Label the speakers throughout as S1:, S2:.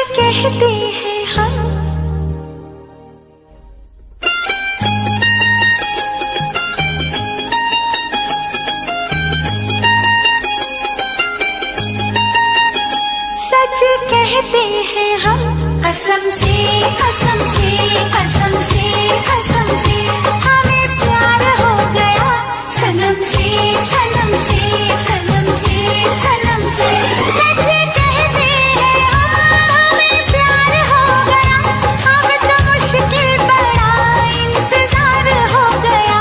S1: कहते हैं हम। सच कहते हैं हम, कसम से कसम से कसम से कसम से हमें प्यार हो गया सनम से सनम से सनम से सनम से। सच कहते हैं हम, हमें प्यार हो गया, अब तो मुश्किल बड़ा इंतजार हो गया,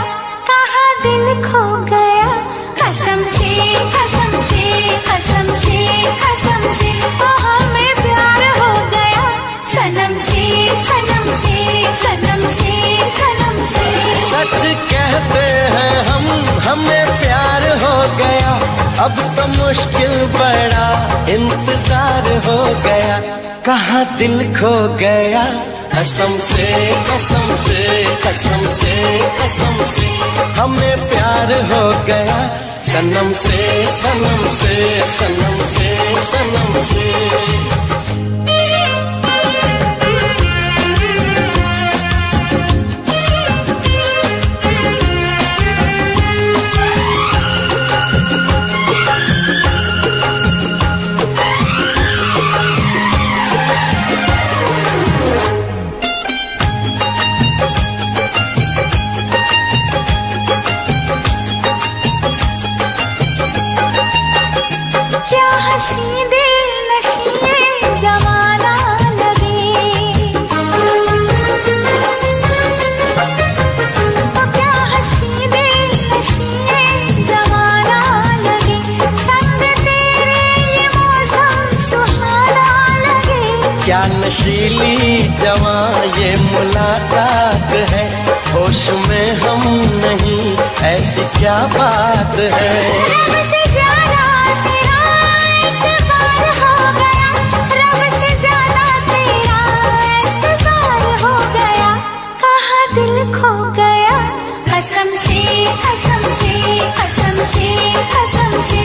S1: कहाँ दिल खो गया कसम से कसम से कसम से कसम से हमें प्यार हो गया सनम से सनम से सनम से सनम से।
S2: सच कहते हैं हम, हमें प्यार हो गया, अब तो मुश्किल बड़ा इंतजार हो गया, कहाँ दिल खो गया कसम से कसम से कसम से कसम से हमें प्यार हो गया सनम से सनम से सनम से सनम से।
S1: क्या हंसी दिल नशीए ज़माना लगे, क्या हंसी दिल नशीए ज़माना लगे, संग तेरे ये मौसम सुहाना लगे।
S2: क्या नशीली जवां ये मुलाकात है, होश में हम नहीं ऐसी क्या बात है।
S1: रब से ज्यादा तेरा एतबार हो गया, रब से ज्यादा तेरा एतबार हो गया, कहाँ दिल खो गया कसम से कसम से कसम से कसम से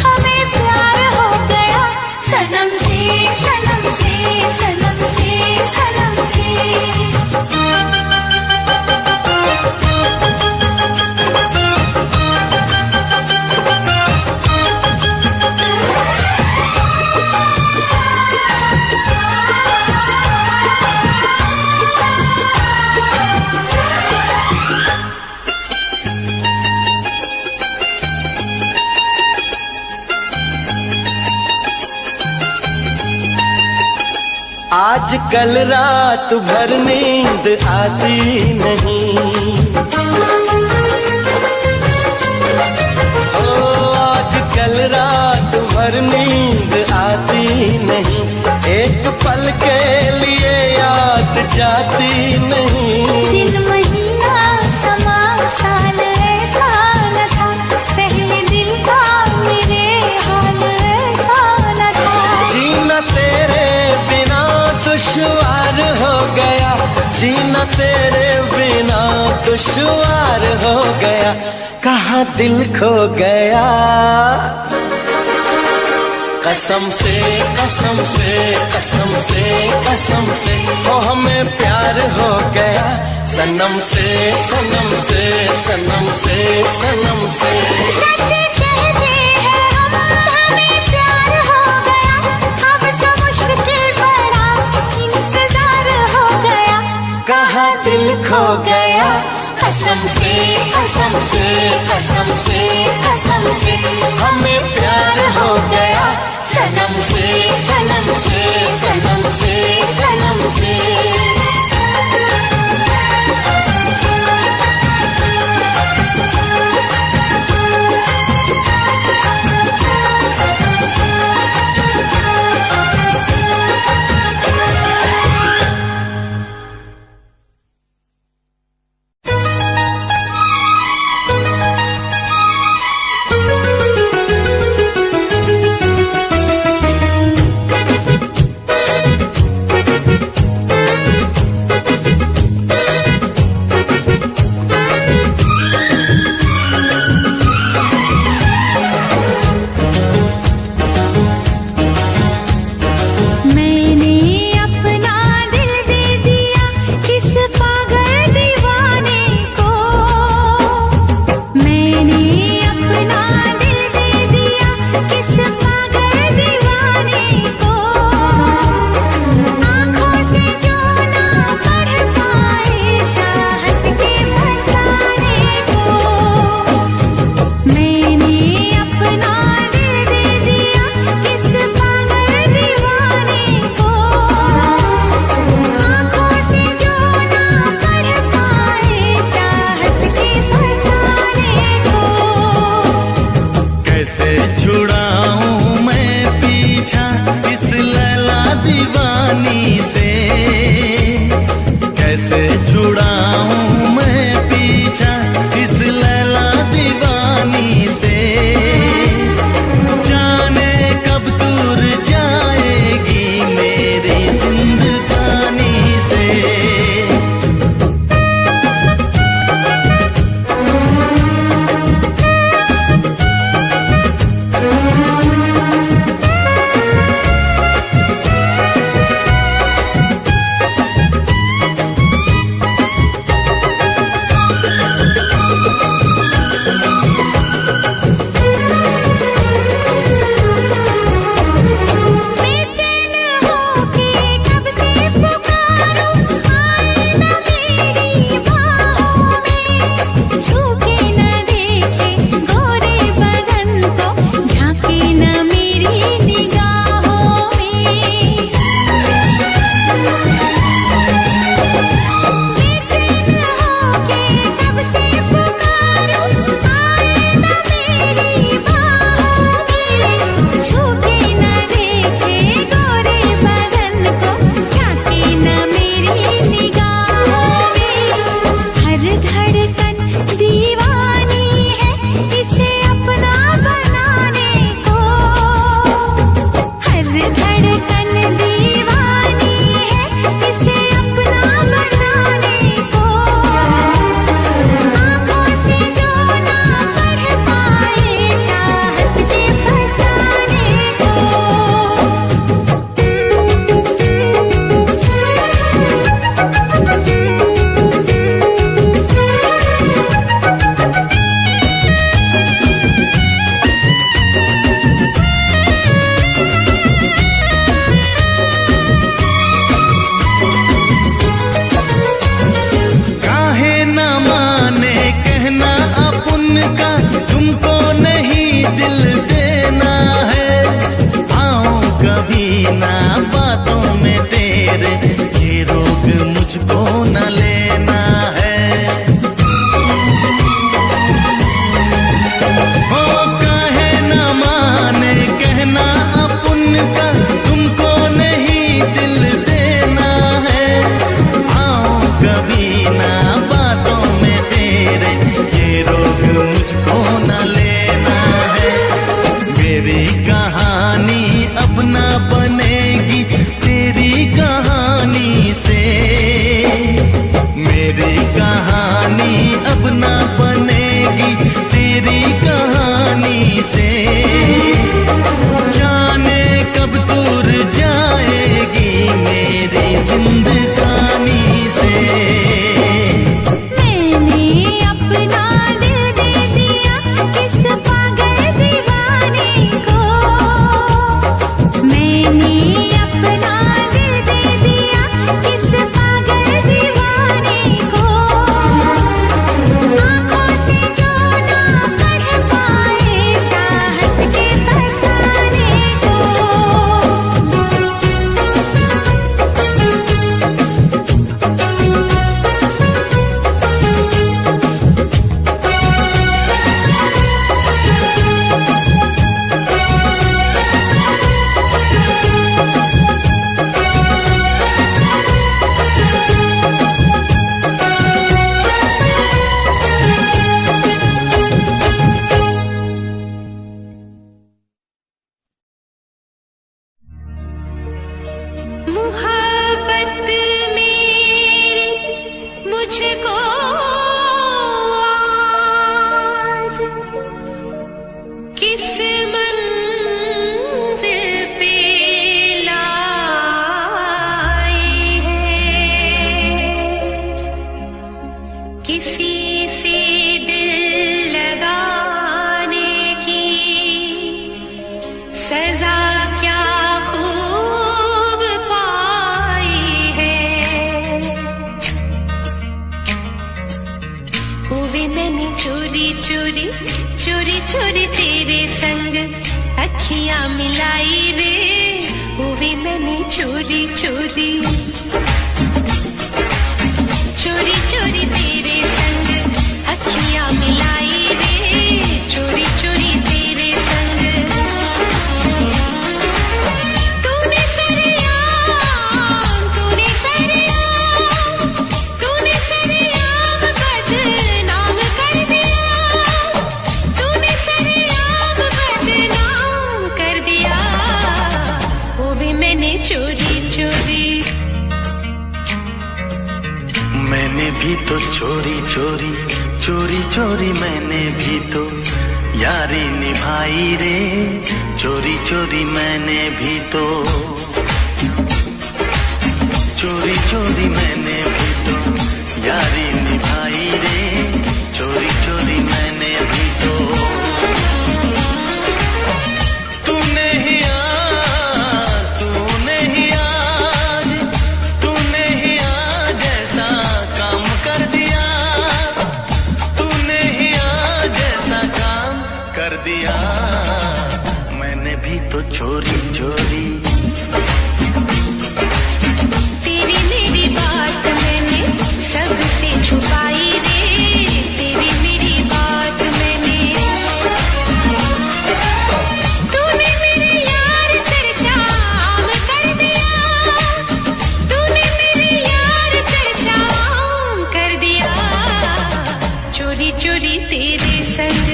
S1: हमें प्यार हो गया सनम से सनम से सनम से सनम से।
S2: आज कल रात भर नींद आती नहीं, ओ आज कल रात भर नींद आती नहीं, एक पल के लिए याद जाती नहीं।
S1: दिन महीना समा साल ऐसा न था, पहले दिल का मेरे हाल ऐसा न था।
S2: जीना तेरे बिना दुश्वार हो गया, जीना तेरे बिना दुश्वार हो गया, कहाँ दिल खो गया कसम से कसम से कसम से कसम से ओ हमें प्यार हो गया सनम से सनम से सनम से सनम से।
S1: सच कहते हैं हम, हमें प्यार हो गया, अब तो मुश्किल बड़ा इंतजार हो गया,
S2: कहाँ दिल खो गया कसम से कसम से कसम से कसम से हमें प्यार हो गया सनम से सनम से सनम से सनम से।
S3: छुड़ाऊं मैं पीछा इस लैला दीवानी से, कैसे छुड़ाऊं मैं पीछा इस लैला दीवानी से, जाने कब दूर जाएगी मेरी जिंदगानी से। तुमको नहीं दिल देना है, आऊं कभी ना बातों में तेरे, ये रोग मुझको न लेना है। हो काहे न माने कहना अपन का, तुमको नहीं दिल देना है, आऊं कभी ना बातों में तेरे, ये रोग मुझको न लेना है। मेरी कहानी अब ना बनेगी तेरी कहानी से, मेरी कहानी अब ना बनेगी तेरी कहानी से, जाने कब दूर जाएगी मेरी जिंदगानी से।
S1: चोरी तेरे संग अखियां मिलाई रे, वो भी मैंने चोरी चोरी चोरी चोरी तेरे संग अखियां मिलाई रे, चोरी चोरी तेरे संग
S3: भी तो चोरी चोरी चोरी चोरी मैंने भी तो यारी निभाई रे, चोरी चोरी मैंने भी तो, चोरी चोरी मैंने भी तो यारी निभाई रे, चोरी चोरी मैंने भी तो। तूने ही आज, तूने ही आज, तूने ही आज ऐसा काम कर दिया, तूने ही आज ऐसा काम कर दिया। मैंने भी तो चोरी चोरी
S1: तेरी मेरी बात मैंने सबसे छुपाई रे, तेरी मेरी बात मैंने, तूने मेरे यार चर्चा आम कर दिया, तूने मेरे यार चर्चा आम कर दिया। चोरी चोरी तेरे संग,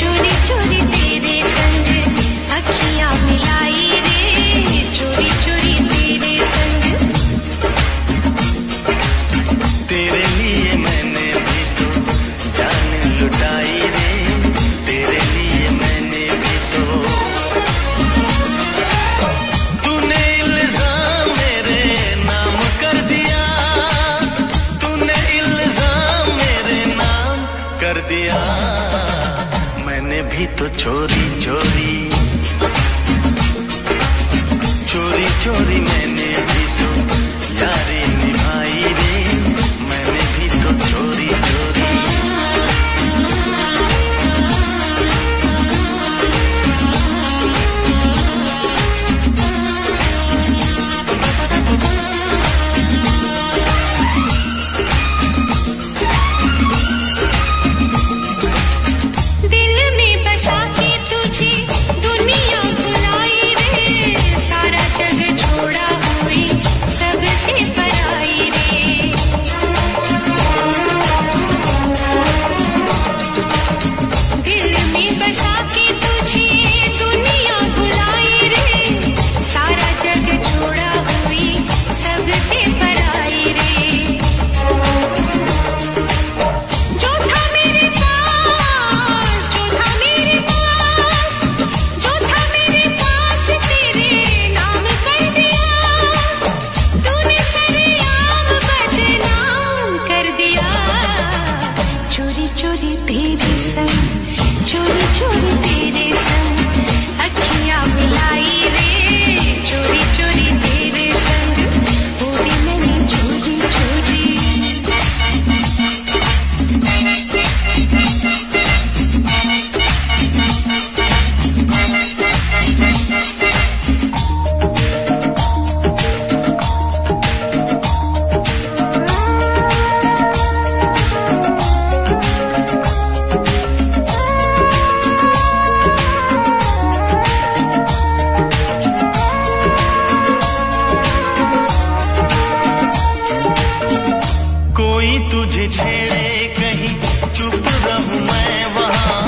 S1: चोरी चोरी तेरे संग अखियां मिलाई रे, चोरी चोरी तेरे संग।
S3: तेरे लिए मैंने भी तो जान लुटाई रे, तेरे लिए मैंने भी तो। तूने इल्जाम मेरे नाम कर दिया, तूने इल्जाम मेरे नाम कर दिया। मैंने भी तो चोरी चोरी चोरी चोरी मैंने भी तो यारी निभाई रे, मैंने भी तो चोरी चोरी।
S1: दिल में बसा के तुझे दुनिया भुलाई रे, सारा जग छोड़ा हुई सबसे पराई रे। दिल में बसा के तुझे दुनिया भुलाई रे, सारा जग छोड़ा हुई सबसे पराई रे। जो था मेरे पास, जो था मेरे पास, जो था मेरे पास तेरे नाम कर दिया, तूने सरेआम बदनाम कर दिया। चोरी चोरी तेरे संग, चोरी चोरी तेरे संग अखियां मिलाई रे, चोरी चोरी तेरे संग वो भी मैंने चोरी चोरी।
S3: कोई तुझे छेड़े कहीं चुप रहूं मैं वहां,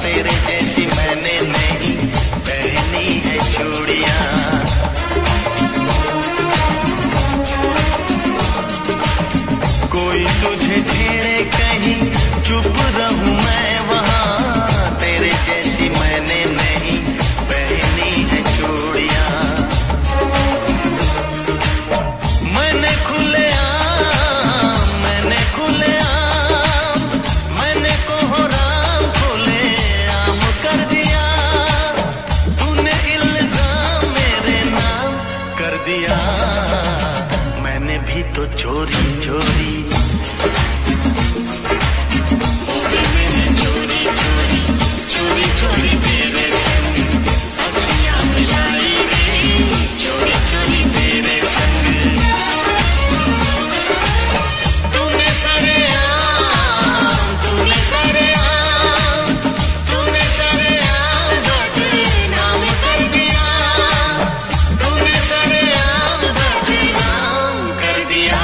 S3: तेरे जैसी मैंने नहीं पहनी है चूड़ियां। कोई तुझे छेड़े कहीं चुप रहूं मैं वहां, तेरे जैसी मैंने नहीं पहनी है चूड़ियां। मैंने खुलेआम, मैंने खुलेआम, मैंने कोहराम खुलेआम कर दिया, तूने इल्जाम मेरे नाम कर दिया। मैंने भी तो चोरी चोरी चोरी चोरी चोरी चोरी तेरे संग अखियां मिलाई रे, चोरी चोरी तेरे संग। तूने सरेआम, तूने सरेआम, तूने सरेआम बदनाम कर दिया, तूने सरेआम बदनाम कर दिया।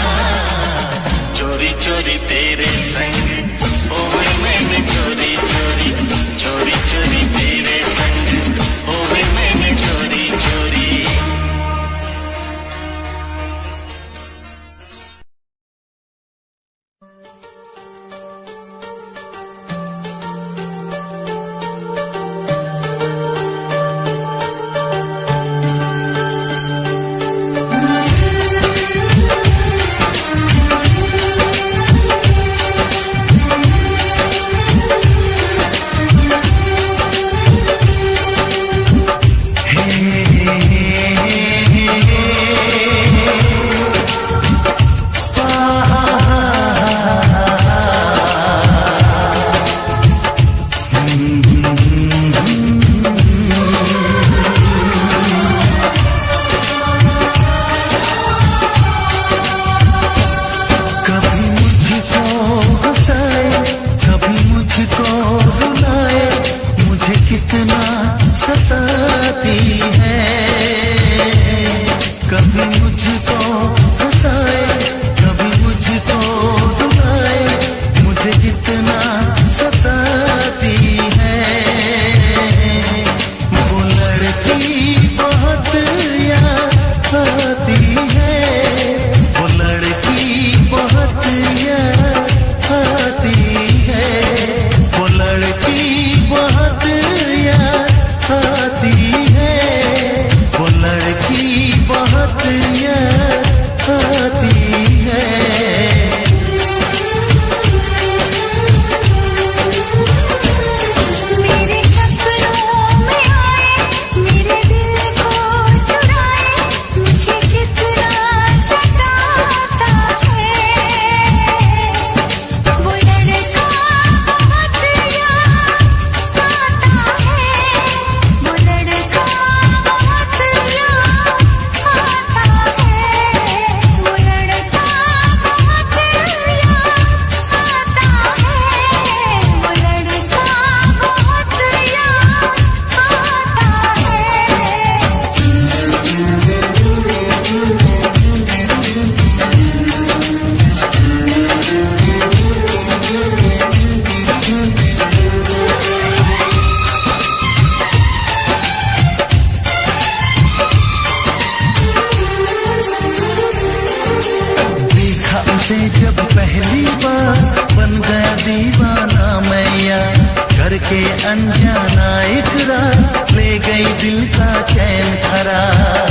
S3: अनजाना इकरार ले गई दिल का चैन करार।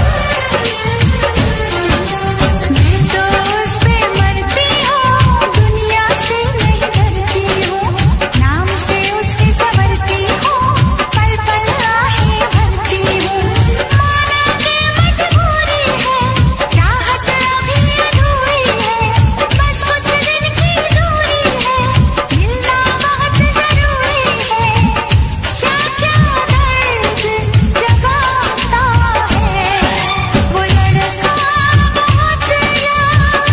S1: मैं तो उस पे मरती हूँ, दुनिया से नहीं डरती हूँ, नाम से उसके संवरती हूँ, पल पल आहें भरती हूँ। माना कि मजबूरी है, चाहत अभी अधूरी है, बस कुछ दिन की दूरी है, मिलना बहुत जरूरी है। क्या क्या दर्द जगाता है वो लड़का, बहुत याद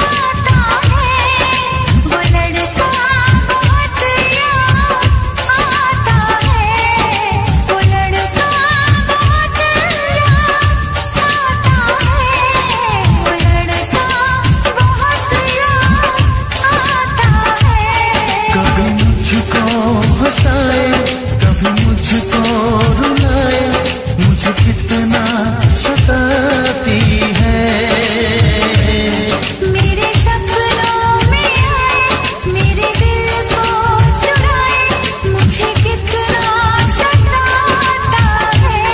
S1: आता है वो लड़का, बहुत याद आता है वो लड़का, बहुत याद आता है वो लड़का, बहुत याद आता है।
S3: कभी मुझको हंसाए कभी मुझको रुलाए, मुझे कितना सताती है।
S1: मेरे सपनों में आए, मेरे दिल को चुराए, मुझे कितना सताता है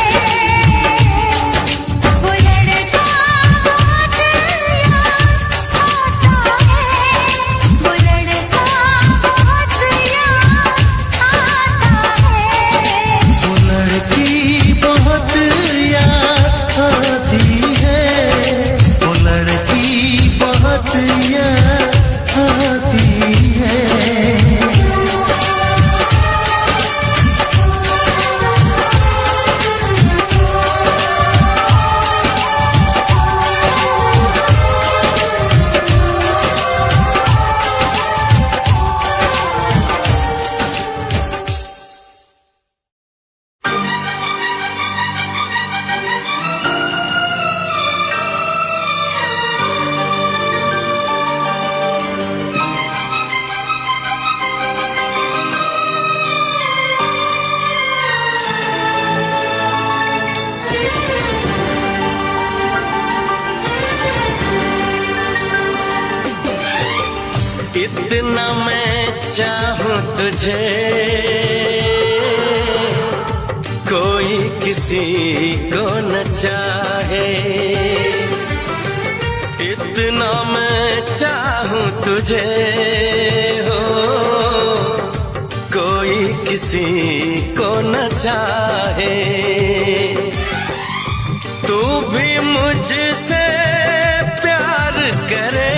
S1: वो लड़का, बहुत याद आता है वो लड़का, बहुत याद आता है।
S3: वो लड़की बहुत याद आती है, वो लड़की बहुत याद आती है।
S2: इतना मैं चाहूं तुझे, कोई किसी को न चाहे। इतना मैं चाहूं तुझे हो, कोई किसी को न चाहे। तू भी मुझसे प्यार करे,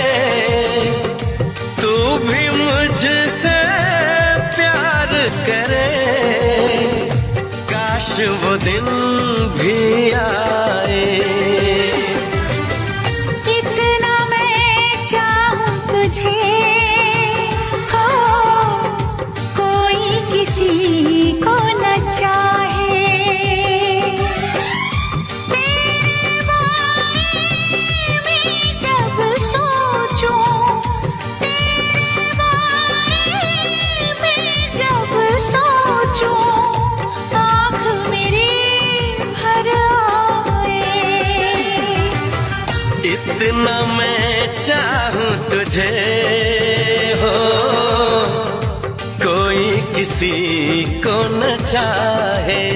S2: तू भी मुझसे प्यार करे, काश वो दिन भी आए।
S1: इतना मैं चाहूं तुझे हो, कोई किसी को न चाहे। तेरे बारे में जब सोचूं, तेरे बारे में जब सोचूं, आँख मेरी भर आए।
S2: इतना मैं चाहूं तुझे हो, कोई किसी को न चाहे।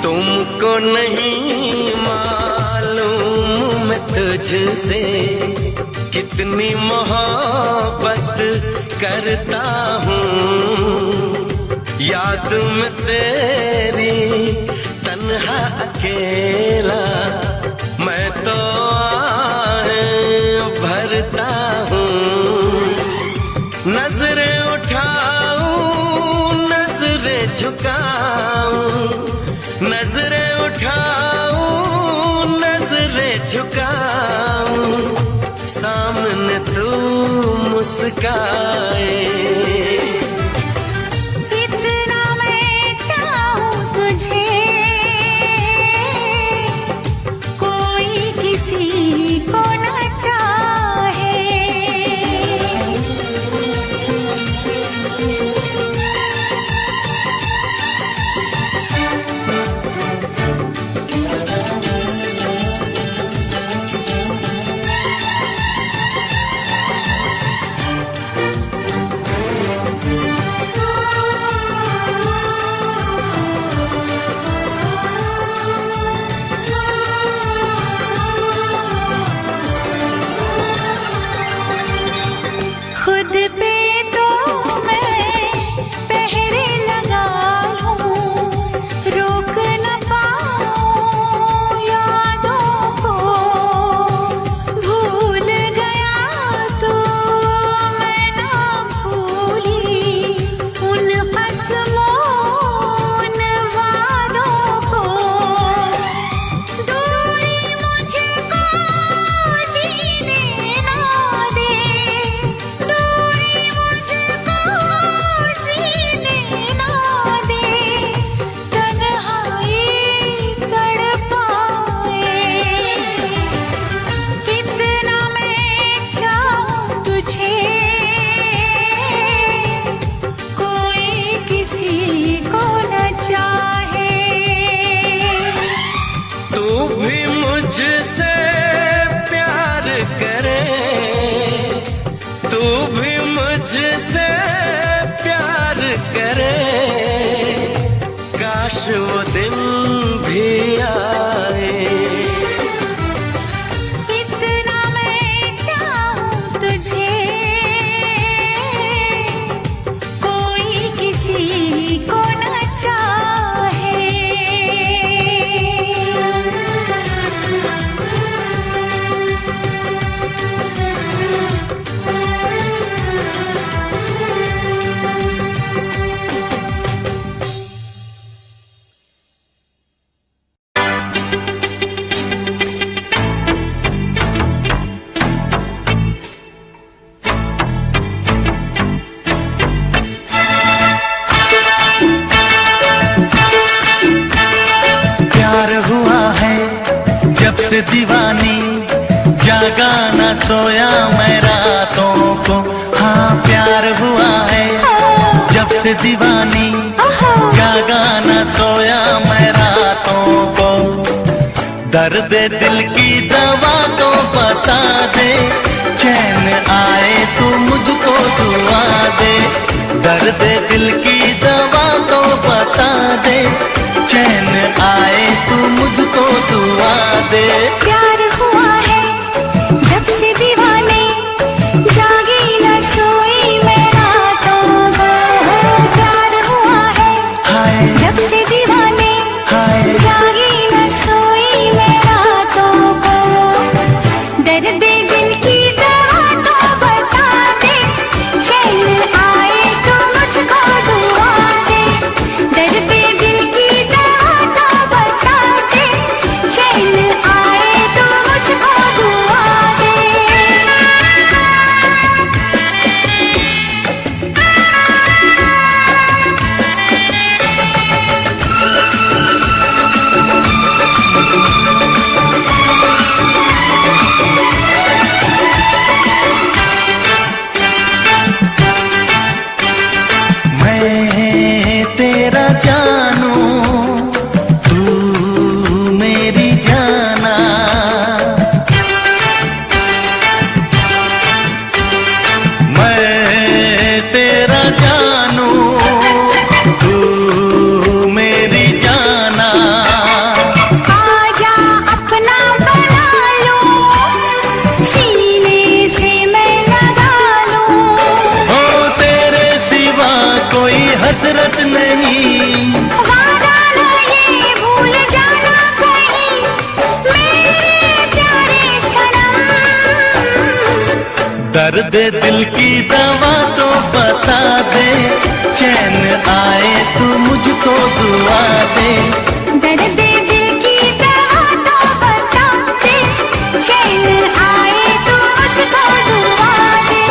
S2: तुमको नहीं मालूम मैं तुझसे कितनी मोहब्बत करता हूँ। याद में तेरी तन्हा अकेला मैं तो आहें भरता हूँ। नजरें उठाऊं नजरें झुकाऊं, नजरें उठाऊं नजरें झुकाऊं, सामने तू मुस्काए।
S1: इतना
S2: मुझसे प्यार करे, तू भी मुझसे प्यार करे, काश वो दिन भी आए।
S1: इतना मैं चाहूं तुझे, कोई किसी को न चाहे।
S3: दीवानी जागा न सोया मैं रातों को, हाँ प्यार हुआ है जब से दीवानी जागा न सोया मैं रातों को। दर्द दिल की दवा तो बता दे, चैन आए तू मुझको दुआ दे। दर्द दिल की दवा तो बता दे, चैन आए तू मुझको दुआ दे।
S1: प्यार हुआ है जब से दीवाने, जागी न सोई मैं रातों को। प्यार हुआ है जब से दीवाने, जागी न सोई मैं रातों को। दर्द दिल की दवा तो बता दे, चैन आए तो मुझको दुआ दे। दर्द दिल की दवा तो बता दे, चैन आए तो मुझको दुआ दे।
S3: मैं तेरा जानू तू मेरी जाना, मैं तेरा जानू तू मेरी जाना।
S1: आजा अपना बना लो, सीने से मैं लगा लूं।
S3: ओ तेरे सिवा कोई हसरत नहीं,
S1: वादा ना ये भूल जाना कहीं, मेरे प्यारे सनम।
S3: दर्द दिल की दवा तो बता दे, चैन आए तू मुझको दुआ दे।
S1: दर्द दिल की दवा तो बता दे, चैन आए तो मुझको दुआ दे।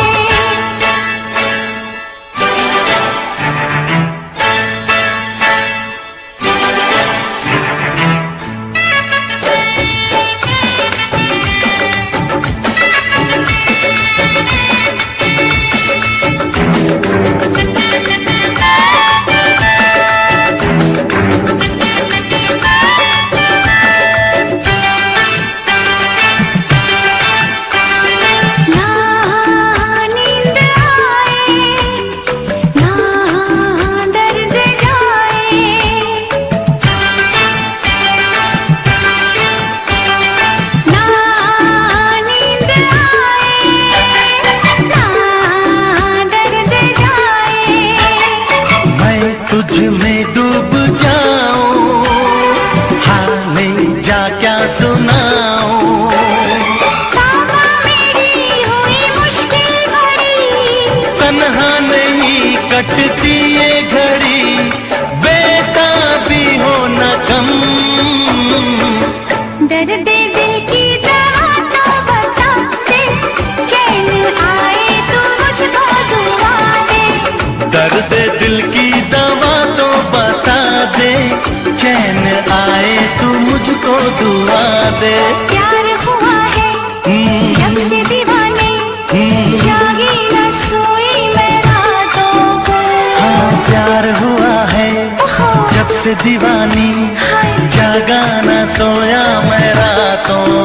S3: तुझ में डूब जाऊं, हाले जा क्या सुनाऊं।
S1: मेरी हुई मुश्किल भरी,
S3: तन्हा नहीं कटती ये घड़ी, बेटा भी हो न कम।
S1: दर्द दिल की दवा तो बता दे, चैन आए तो मुझको दुआ दे।
S3: दर्द दिल की दवा तो बता दे, चैन आए तू मुझको दुआ दे।
S1: प्यार हुआ है जब से दीवाने, जागी न सोई मैं रातों को।
S3: हाँ प्यार हुआ है जब से दीवानी, जागा न सोया मैं रातों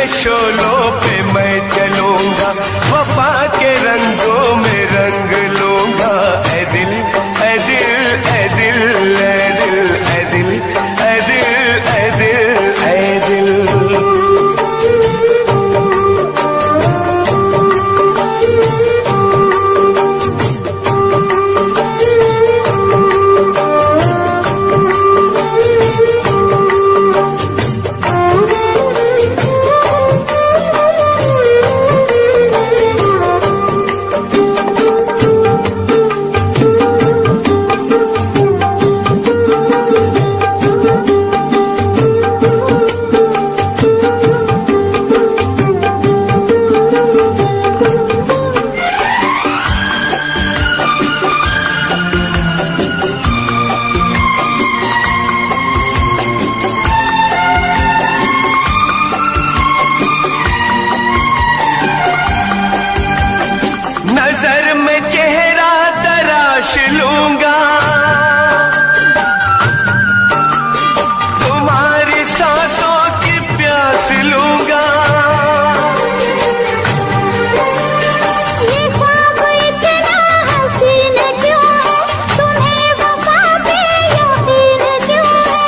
S2: के शोलों पे मैं चलूंगा, वफा के रंगों में रंग लूंगा। ऐ दिल ऐ दिल ऐ दिल ऐ दिल ऐ दिल ऐ दिल ऐ दिल ऐ दिल। नजर में चेहरा तराश लूंगा, तुम्हारी सांसों की प्यास लूंगा।
S1: ये ख्वाब इतना हसीन क्यों है, तुम्हें वफा पे यकीन क्यों है।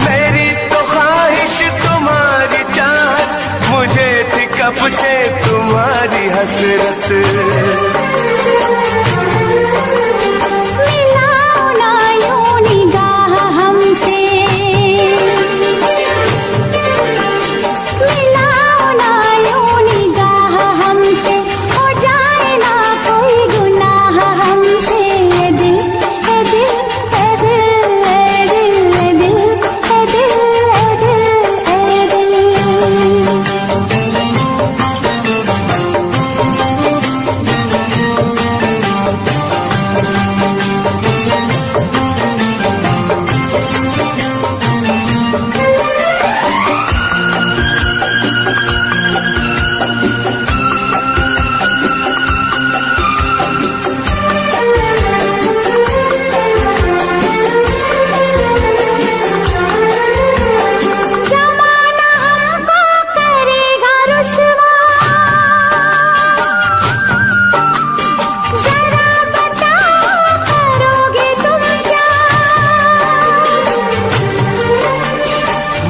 S2: मेरी तो ख्वाहिश तुम्हारी चाहत, मुझे थी कब से तुम्हारी हसरत।
S1: मिलाओ ना यूं निगाह हमसे, मिलाओ ना यूं निगाह हमसे, हो जाए ना कोई गुनाह हमसे। ये दिल ए दिल ए दिल ए दिल ए दिल ए दिल ए दिल ए दिल। जमाना हमको करेगा रुसवा, जरा बताओ करोगे तुम क्या।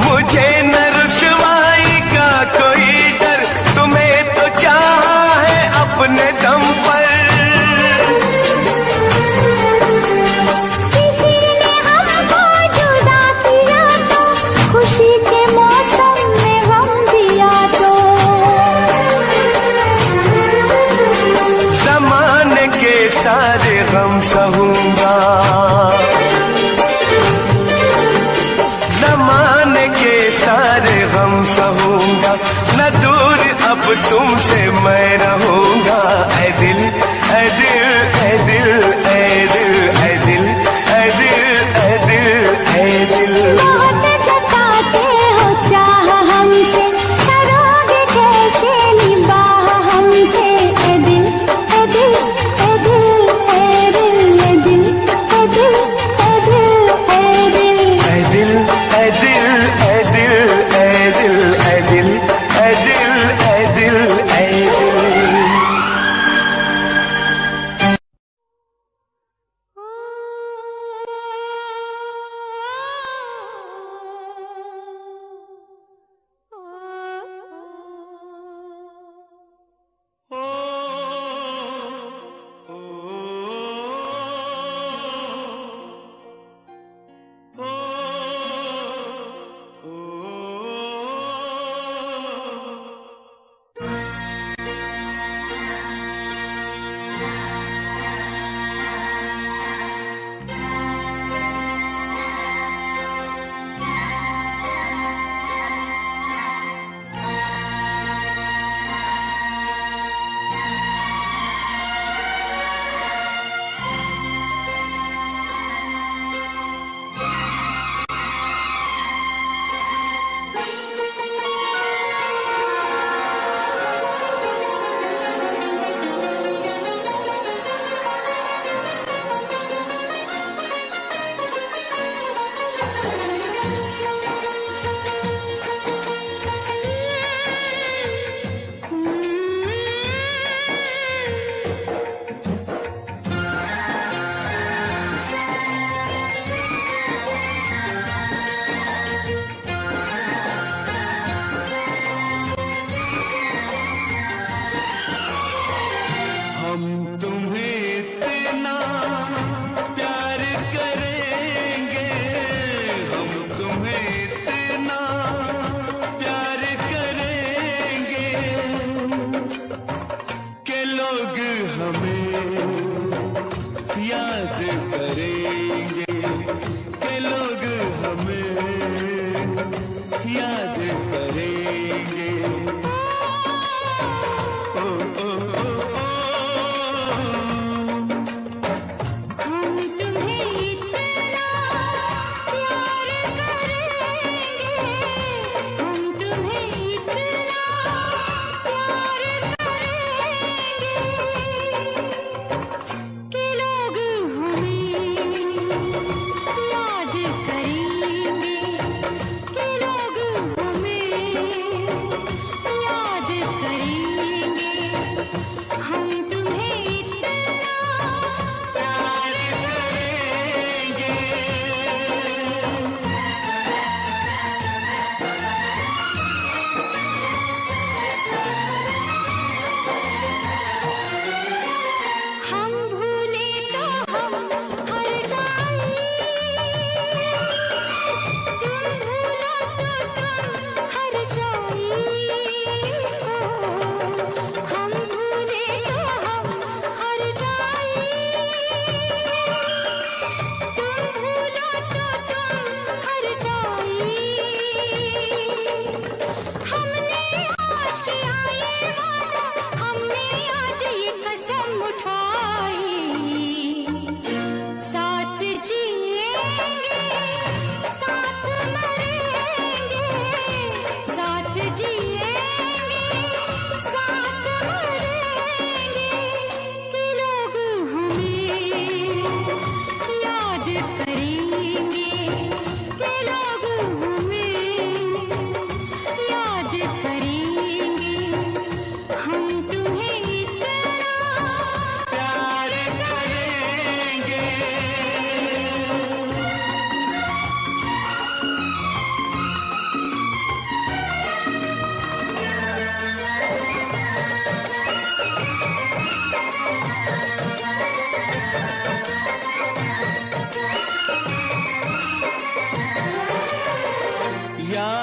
S2: मुझे न रुसवाई का कोई डर, तुम्हें तो चाहा है अपने दम पर।
S1: किसी ने हमको जुदा किया तो, खुशी के मौसम में गम दिया तो।
S2: ज़माने के सारे गम सहूंगा, ज़माने के सारे गम सहूंगा। न दूर अब तुमसे मैं रहूंगा। ऐ दिल ऐ दिल ऐ दिल ऐ दिल ऐ दिल ऐ दिल ऐ दिल ऐ दिल।
S1: बहुत जताते हो चाह हमसे, करोगे कैसे निबाह हमसे। ए दिल ए दिल ए दिल ए दिल ए दिल ए दिल ए दिल ए दिल।
S2: ऐ दिल ऐ दिल ऐ दिल ऐ दिल ऐ दिल ऐ दिल ऐ दिल ऐ दिल।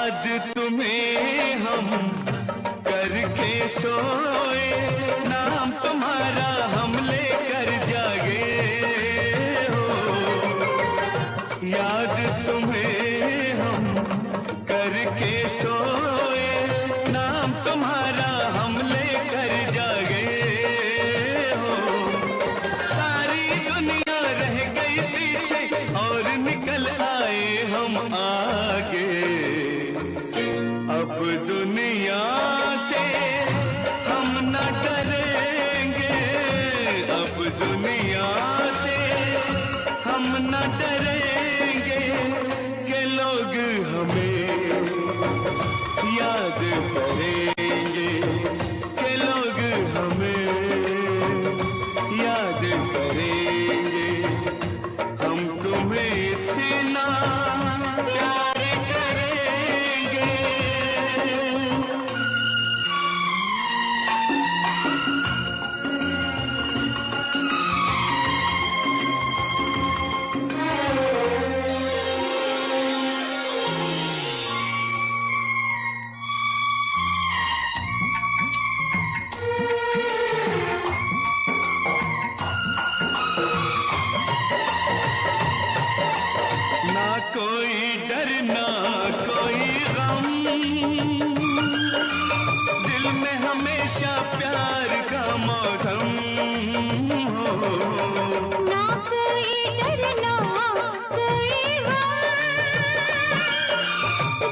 S3: याद तुम्हें हम करके सोए, नाम तुम्हारा हम लेकर जागे हो। याद तुम्हें हम करके सोए, नाम तुम्हारा हम लेकर जागे हो। सारी दुनिया रह गई पीछे और निकल आए हम आगे। अब दुनिया से हम न डरेंगे, अब दुनिया से हम न डरेंगे कि लोग हमें याद करेंगे, कि लोग हमें याद करेंगे। हम तुम्हें इतना प्यार करेंगे। ना कोई डर ना कोई गम, दिल में हमेशा प्यार का मौसम हो।
S1: ना कोई डर ना कोई गम,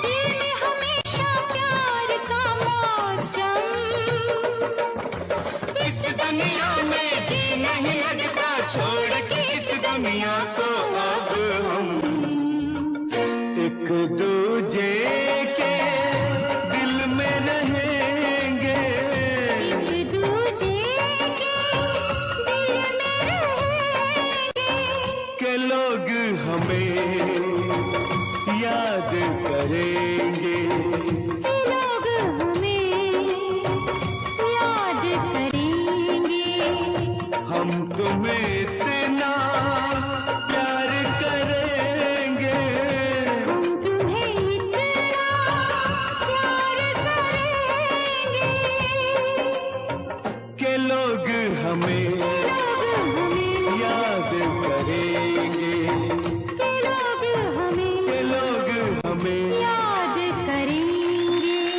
S1: दिल में हमेशा प्यार का मौसम।
S3: इस दुनिया में जी नहीं लगता, छोड़ के इस दुनिया को अब हम एक दूजे के दिल में रहेंगे,
S1: एक दूजे के दिल में रहेंगे।
S3: के लोग हमें याद करेंगे,
S1: लोग हमें याद करेंगे।
S3: हम तुम्हें इतना प्यार करेंगे,
S1: हम तुम्हें इतना प्यार करेंगे
S3: के लोग हमें
S1: लोग हमें
S3: याद करेंगे,
S1: लोग हमें
S3: के लोग हमें
S1: याद करेंगे।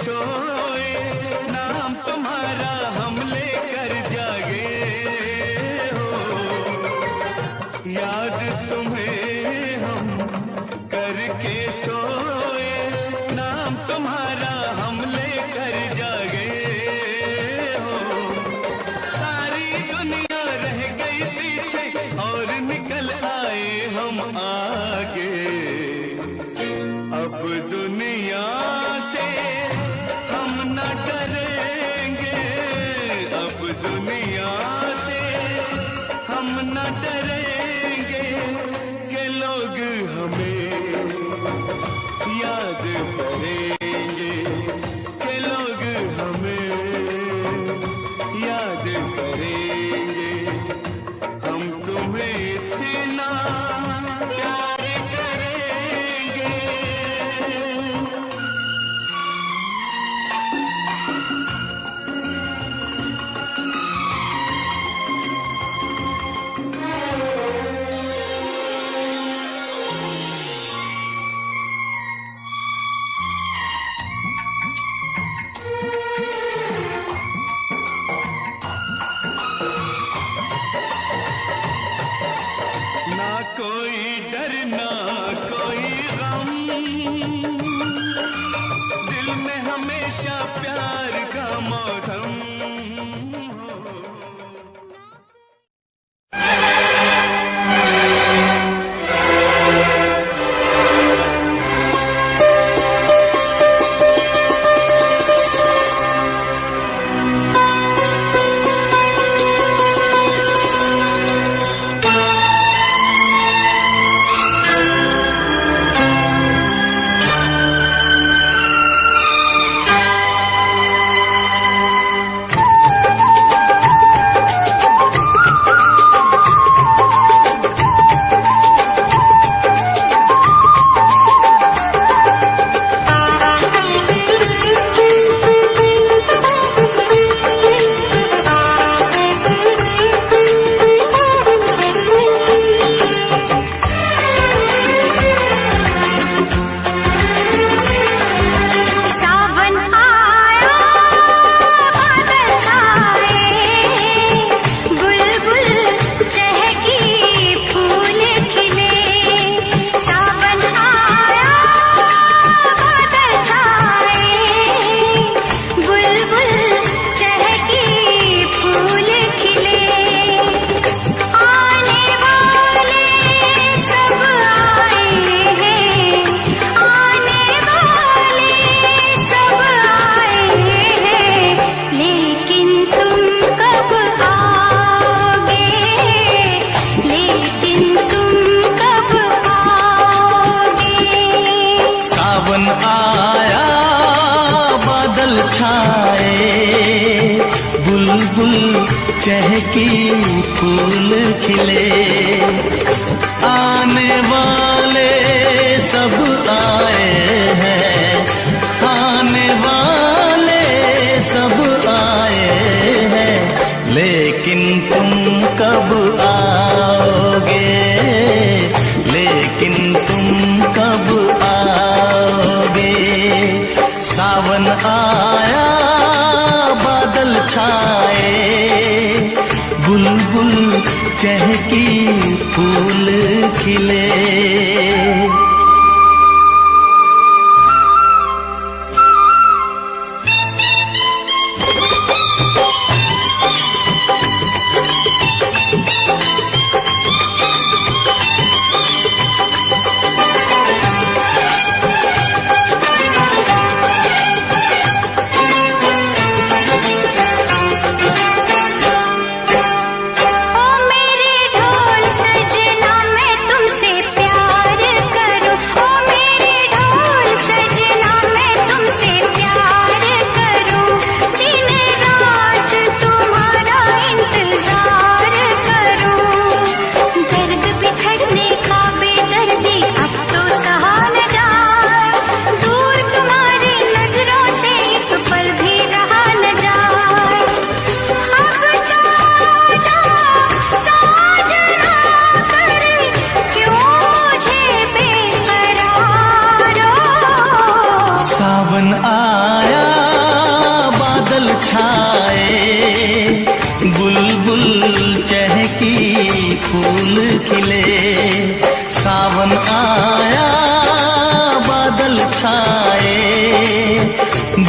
S3: सोए, नाम तुम्हारा हम लेकर जागे हो। याद तुम्हें हम करके सोए, नाम तुम्हारा हम लेकर जागे हो। सारी दुनिया रह गई पीछे और निकल आए हम आगे। अब दुनिया से हम न डरेंगे, अब दुनिया से हम न डरेंगे कि लोग हमें याद करेंगे, कि लोग हमें याद करेंगे। हम तुम्हें इतना प्यार करेंगे। ना कोई डर ना कोई गम, दिल में हमेशा प्यार का मौसम हो। चहकी फूल खिले, आने वाले सब आए हैं, आने वाले सब आए हैं, लेकिन तुम कब आओगे, लेकिन तुम कब आओगे। सावन आया बादल छाए, बुलबुल चहकी फूल खिले। आया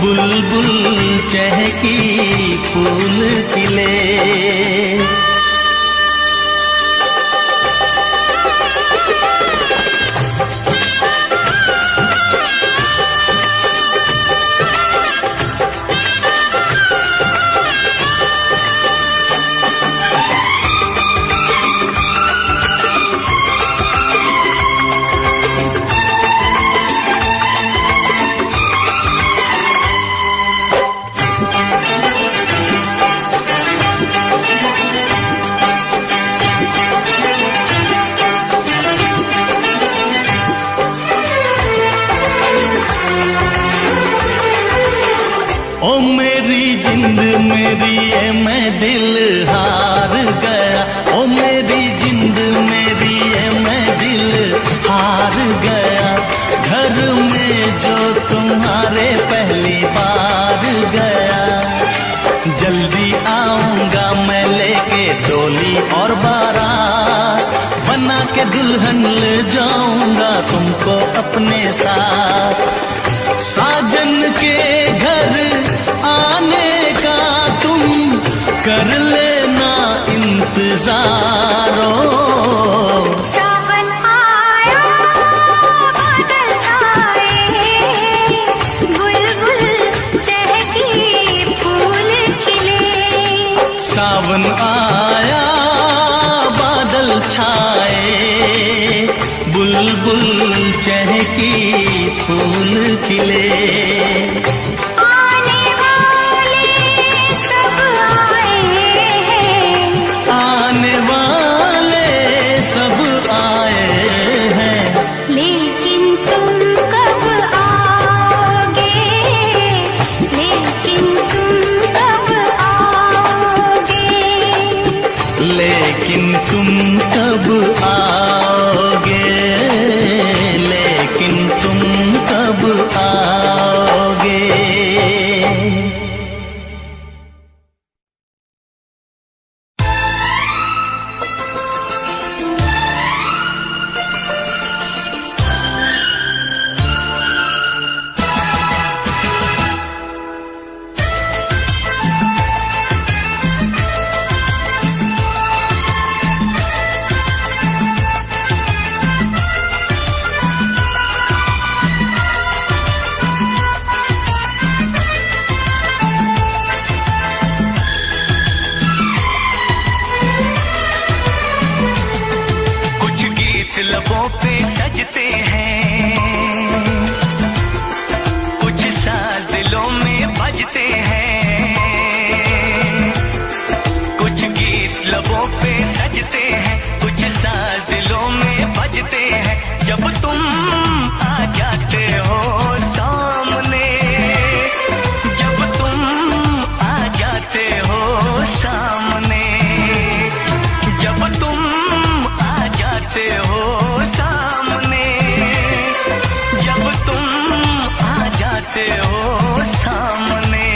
S3: बुलबुल चहकी फूल खिले। ओ मेरी जिंद मेरी ये मैं दिल हार गया। ओ मेरी जिंद मेरी ये मैं दिल हार गया। घर में जो तुम्हारे पहली बार गया। जल्दी आऊंगा मैं लेके डोली और बारात, बना के दुल्हन ले जाऊंगा तुमको अपने साथ। साजन के घर आने का तुम कर लेना इंतजारो।
S1: सावन आया बादल छाए, बुलबुल चहकी फूल खिले।
S3: सावन आया बादल छाए, बुलबुल चहकी फूल खिले।
S1: आने वाले सब आए हैं,
S3: आने वाले सब आए हैं,
S1: लेकिन तुम कब आओगे, लेकिन तुम कब आओगे।
S3: लेकिन तुम कब आओगे, लेकिन तुम कब आओगे।
S2: लबों पे सजते हैं, कुछ साज दिलों में बजते हैं। कुछ गीत लबों पे सजते हैं, कुछ साज दिलों में बजते हैं। जब तुम आ जाते हो सामने, जब तुम आ जाते हो सामने, जब तुम आ जाते हो सामने, जब तुम आ जाते हो सामने।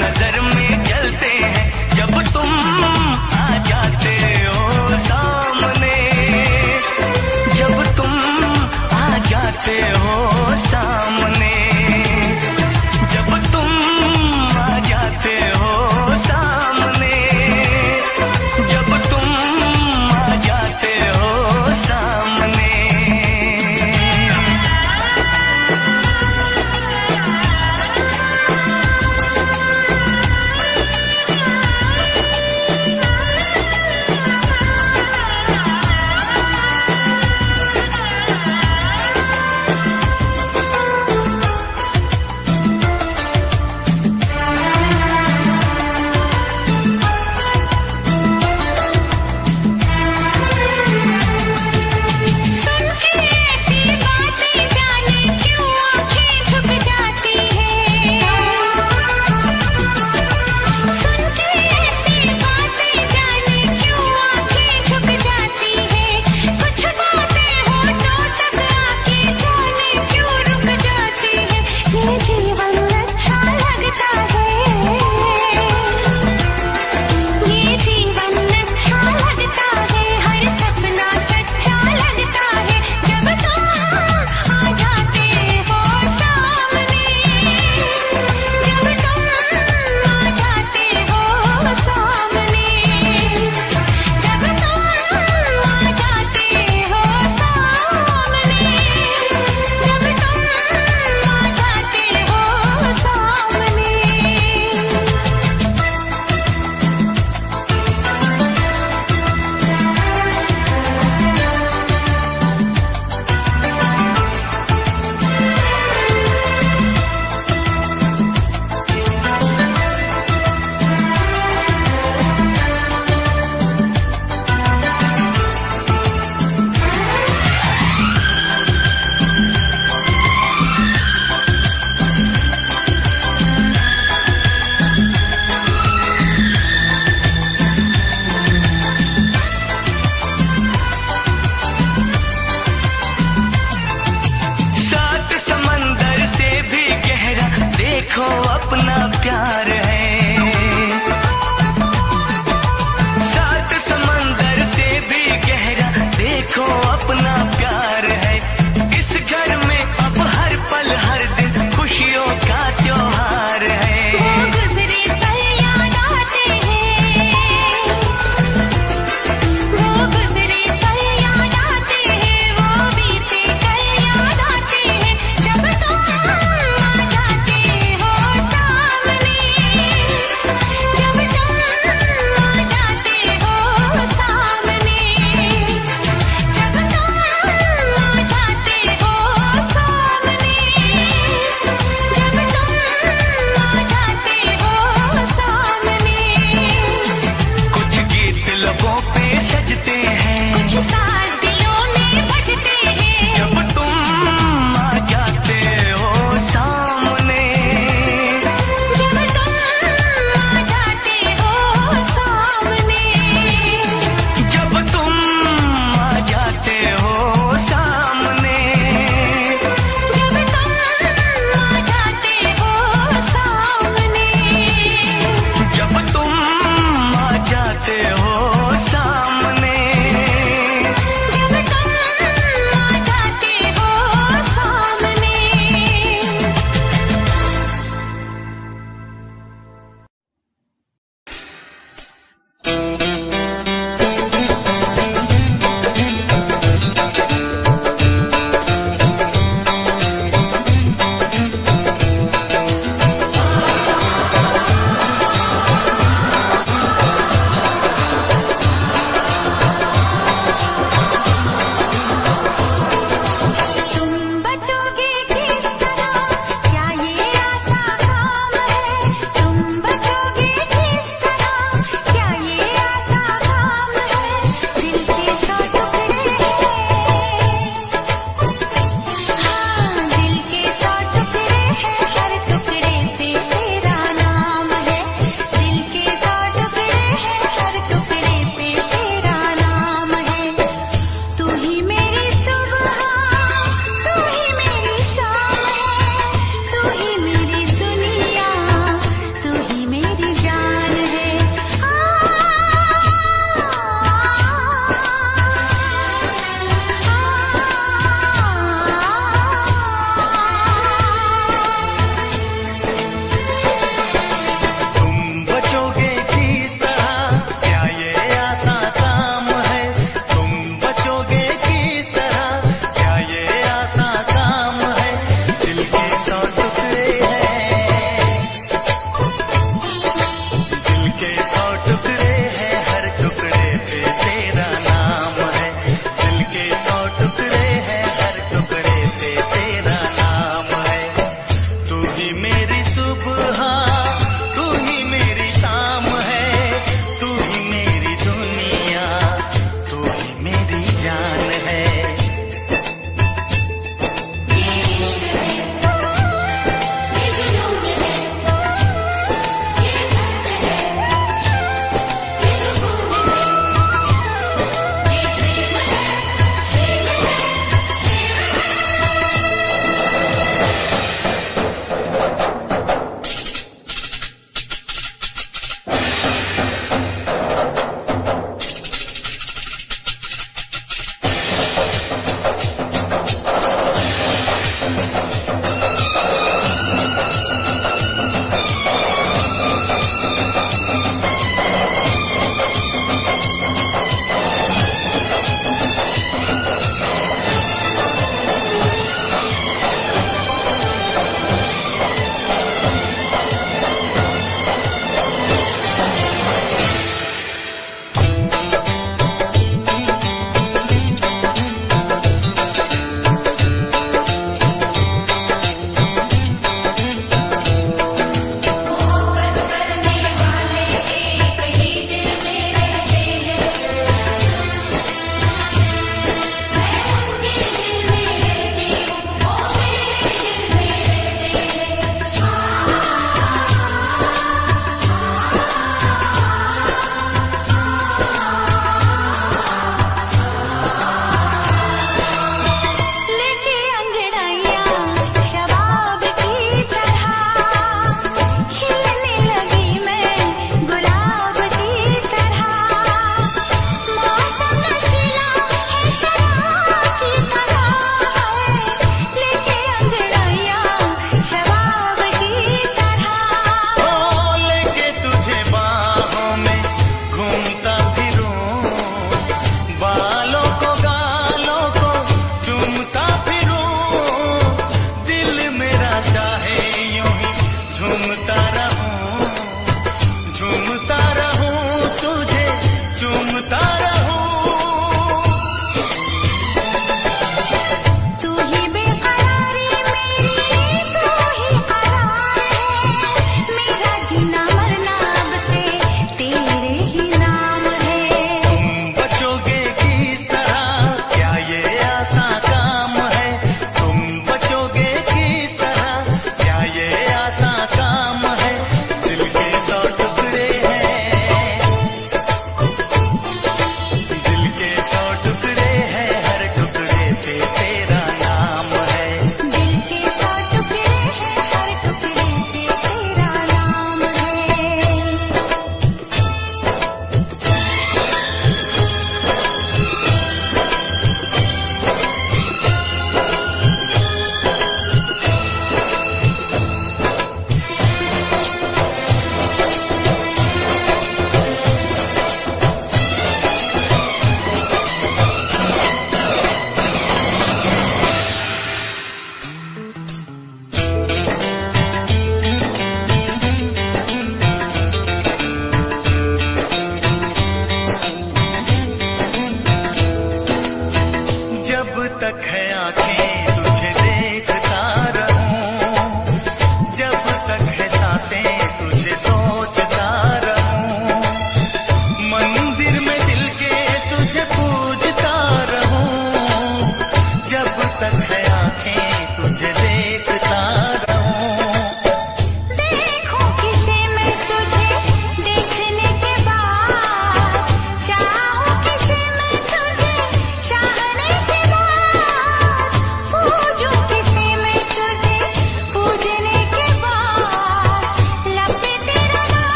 S3: नजर